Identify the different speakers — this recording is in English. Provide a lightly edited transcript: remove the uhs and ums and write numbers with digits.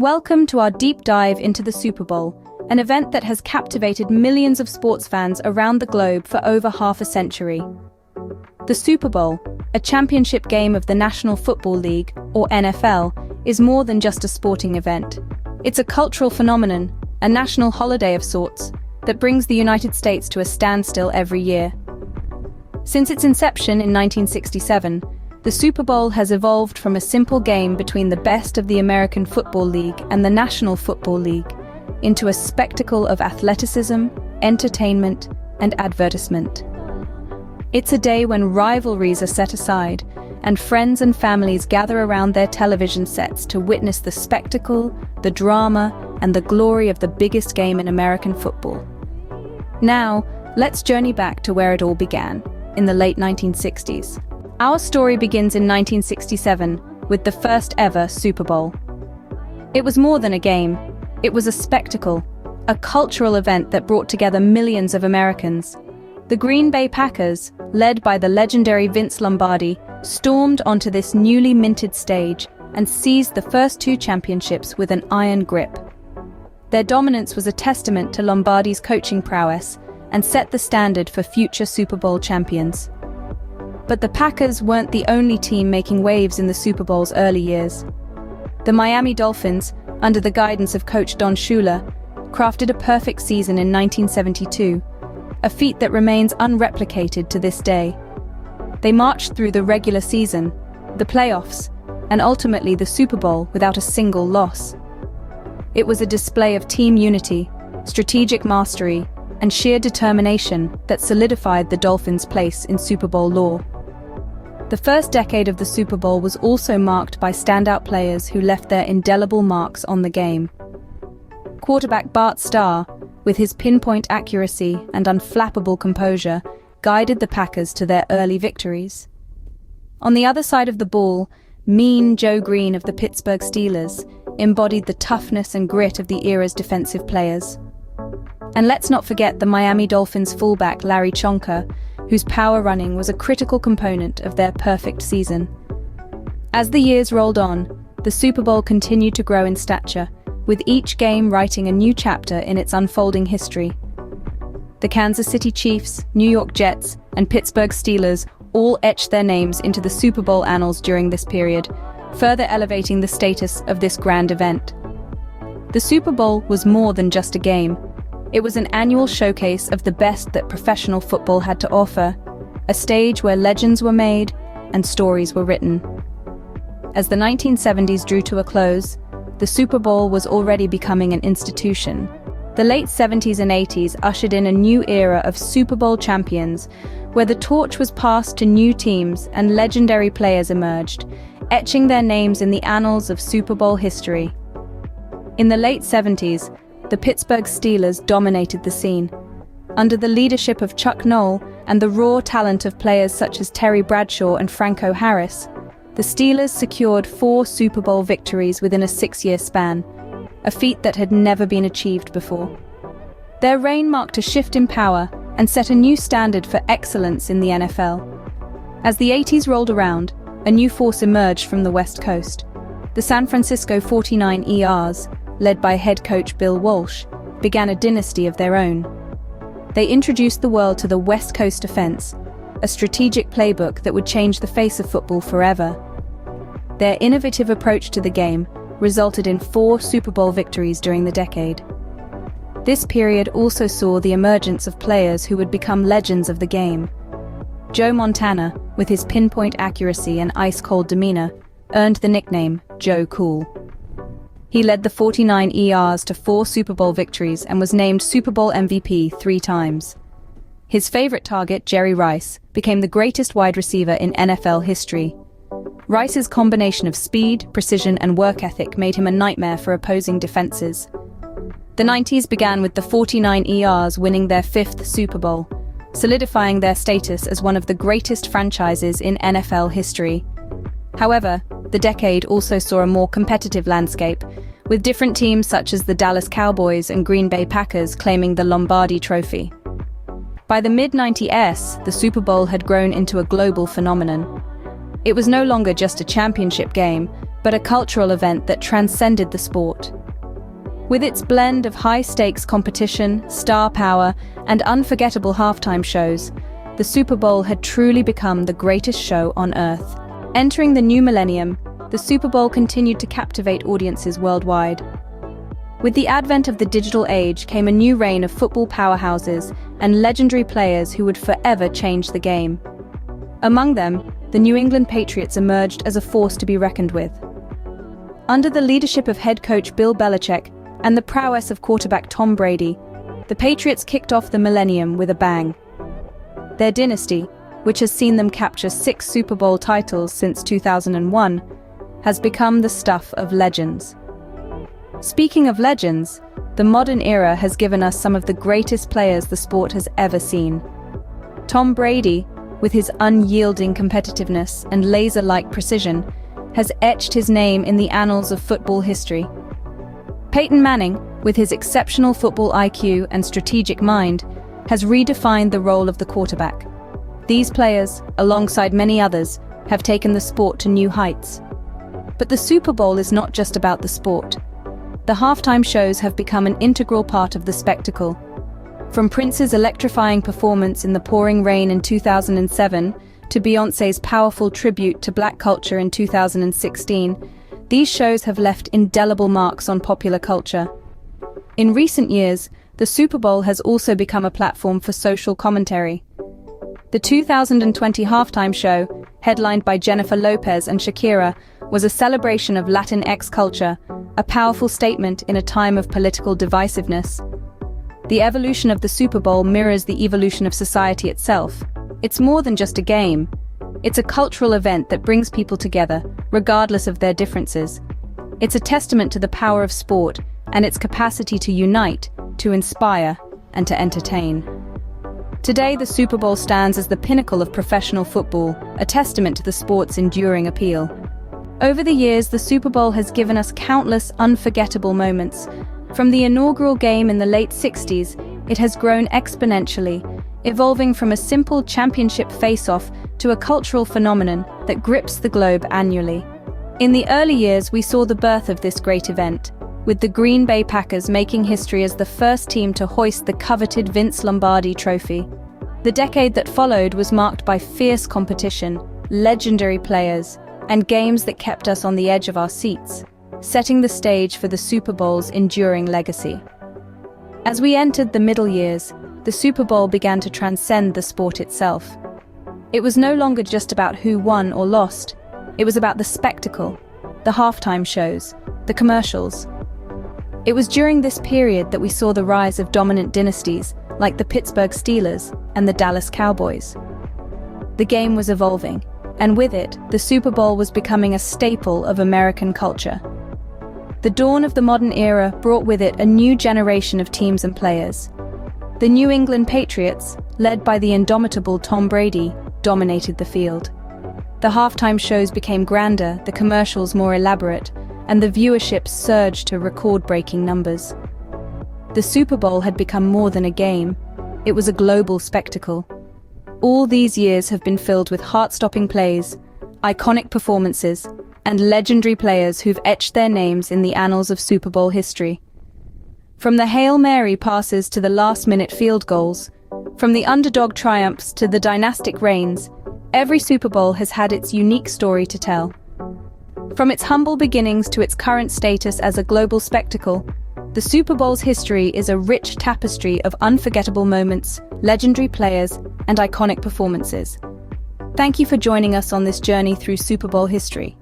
Speaker 1: Welcome to our deep dive into the Super Bowl, an event that has captivated millions of sports fans around the globe for over half a century. The Super Bowl, a championship game of the National Football League, or NFL, is more than just a sporting event. It's a cultural phenomenon, a national holiday of sorts, that brings the United States to a standstill every year. Since its inception in 1967, the Super Bowl has evolved from a simple game between the best of the American Football League and the National Football League into a spectacle of athleticism, entertainment, and advertisement. It's a day when rivalries are set aside and friends and families gather around their television sets to witness the spectacle, the drama, and the glory of the biggest game in American football. Now, let's journey back to where it all began, in the late 1960s. Our story begins in 1967 with the first ever Super Bowl. It was more than a game. It was a spectacle, a cultural event that brought together millions of Americans. The Green Bay Packers, led by the legendary Vince Lombardi, stormed onto this newly minted stage and seized the first two championships with an iron grip. Their dominance was a testament to Lombardi's coaching prowess and set the standard for future Super Bowl champions. But the Packers weren't the only team making waves in the Super Bowl's early years. The Miami Dolphins, under the guidance of coach Don Shula, crafted a perfect season in 1972, a feat that remains unreplicated to this day. They marched through the regular season, the playoffs, and ultimately the Super Bowl without a single loss. It was a display of team unity, strategic mastery, and sheer determination that solidified the Dolphins' place in Super Bowl lore. The first decade of the Super Bowl was also marked by standout players who left their indelible marks on the game. Quarterback Bart Starr, with his pinpoint accuracy and unflappable composure, guided the Packers to their early victories. On the other side of the ball, Mean Joe Green of the Pittsburgh Steelers embodied the toughness and grit of the era's defensive players. And let's not forget the Miami Dolphins fullback Larry Csonka, whose power running was a critical component of their perfect season. As the years rolled on, the Super Bowl continued to grow in stature, with each game writing a new chapter in its unfolding history. The Kansas City Chiefs, New York Jets, and Pittsburgh Steelers all etched their names into the Super Bowl annals during this period, further elevating the status of this grand event. The Super Bowl was more than just a game. It was an annual showcase of the best that professional football had to offer, a stage where legends were made and stories were written. As the 1970s drew to a close, the Super Bowl was already becoming an institution. The late 70s and 80s ushered in a new era of Super Bowl champions, where the torch was passed to new teams and legendary players emerged, etching their names in the annals of Super Bowl history. In the late 70s, the Pittsburgh Steelers dominated the scene. Under the leadership of Chuck Noll and the raw talent of players such as Terry Bradshaw and Franco Harris, the Steelers secured 4 Super Bowl victories within a 6-year span, a feat that had never been achieved before. Their reign marked a shift in power and set a new standard for excellence in the NFL. As the 80s rolled around, a new force emerged from the West Coast. The San Francisco 49ers, led by head coach Bill Walsh, began a dynasty of their own. They introduced the world to the West Coast offense, a strategic playbook that would change the face of football forever. Their innovative approach to the game resulted in 4 Super Bowl victories during the decade. This period also saw the emergence of players who would become legends of the game. Joe Montana, with his pinpoint accuracy and ice-cold demeanor, earned the nickname Joe Cool. He led the 49ers to 4 Super Bowl victories and was named Super Bowl MVP 3 times. His favorite target, Jerry Rice, became the greatest wide receiver in NFL history. Rice's combination of speed, precision, and work ethic made him a nightmare for opposing defenses. The 90s began with the 49ers winning their 5th Super Bowl, solidifying their status as one of the greatest franchises in NFL history. However, the decade also saw a more competitive landscape, with different teams such as the Dallas Cowboys and Green Bay Packers claiming the Lombardi Trophy. By the mid-90s, the Super Bowl had grown into a global phenomenon. It was no longer just a championship game, but a cultural event that transcended the sport. With its blend of high-stakes competition, star power, and unforgettable halftime shows, the Super Bowl had truly become the greatest show on earth. Entering the new millennium, the Super Bowl continued to captivate audiences worldwide. With the advent of the digital age came a new reign of football powerhouses and legendary players who would forever change the game. Among them, the New England Patriots emerged as a force to be reckoned with. Under the leadership of head coach Bill Belichick and the prowess of quarterback Tom Brady, the Patriots kicked off the millennium with a bang. Their dynasty, which has seen them capture 6 Super Bowl titles since 2001, has become the stuff of legends. Speaking of legends, the modern era has given us some of the greatest players the sport has ever seen. Tom Brady, with his unyielding competitiveness and laser-like precision, has etched his name in the annals of football history. Peyton Manning, with his exceptional football IQ and strategic mind, has redefined the role of the quarterback. These players, alongside many others, have taken the sport to new heights. But the Super Bowl is not just about the sport. The halftime shows have become an integral part of the spectacle. From Prince's electrifying performance in the pouring rain in 2007 to Beyoncé's powerful tribute to Black culture in 2016, these shows have left indelible marks on popular culture. In recent years, the Super Bowl has also become a platform for social commentary. The 2020 halftime show, headlined by Jennifer Lopez and Shakira, was a celebration of Latinx culture, a powerful statement in a time of political divisiveness. The evolution of the Super Bowl mirrors the evolution of society itself. It's more than just a game. It's a cultural event that brings people together, regardless of their differences. It's a testament to the power of sport and its capacity to unite, to inspire, and to entertain. Today, the Super Bowl stands as the pinnacle of professional football, a testament to the sport's enduring appeal. Over the years, the Super Bowl has given us countless unforgettable moments. From the inaugural game in the late 60s, it has grown exponentially, evolving from a simple championship face-off to a cultural phenomenon that grips the globe annually. In the early years, we saw the birth of this great event, with the Green Bay Packers making history as the first team to hoist the coveted Vince Lombardi trophy. The decade that followed was marked by fierce competition, legendary players, and games that kept us on the edge of our seats, setting the stage for the Super Bowl's enduring legacy. As we entered the middle years, the Super Bowl began to transcend the sport itself. It was no longer just about who won or lost. It was about the spectacle, the halftime shows, the commercials. It was during this period that we saw the rise of dominant dynasties like the Pittsburgh Steelers and the Dallas Cowboys. The game was evolving, and with it, the Super Bowl was becoming a staple of American culture. The dawn of the modern era brought with it a new generation of teams and players. The New England Patriots, led by the indomitable Tom Brady, dominated the field. The halftime shows became grander, the commercials more elaborate, and the viewership surged to record-breaking numbers. The Super Bowl had become more than a game. It was a global spectacle. All these years have been filled with heart-stopping plays, iconic performances, and legendary players who've etched their names in the annals of Super Bowl history. From the Hail Mary passes to the last-minute field goals, from the underdog triumphs to the dynastic reigns, every Super Bowl has had its unique story to tell. From its humble beginnings to its current status as a global spectacle, the Super Bowl's history is a rich tapestry of unforgettable moments, legendary players, and iconic performances. Thank you for joining us on this journey through Super Bowl history.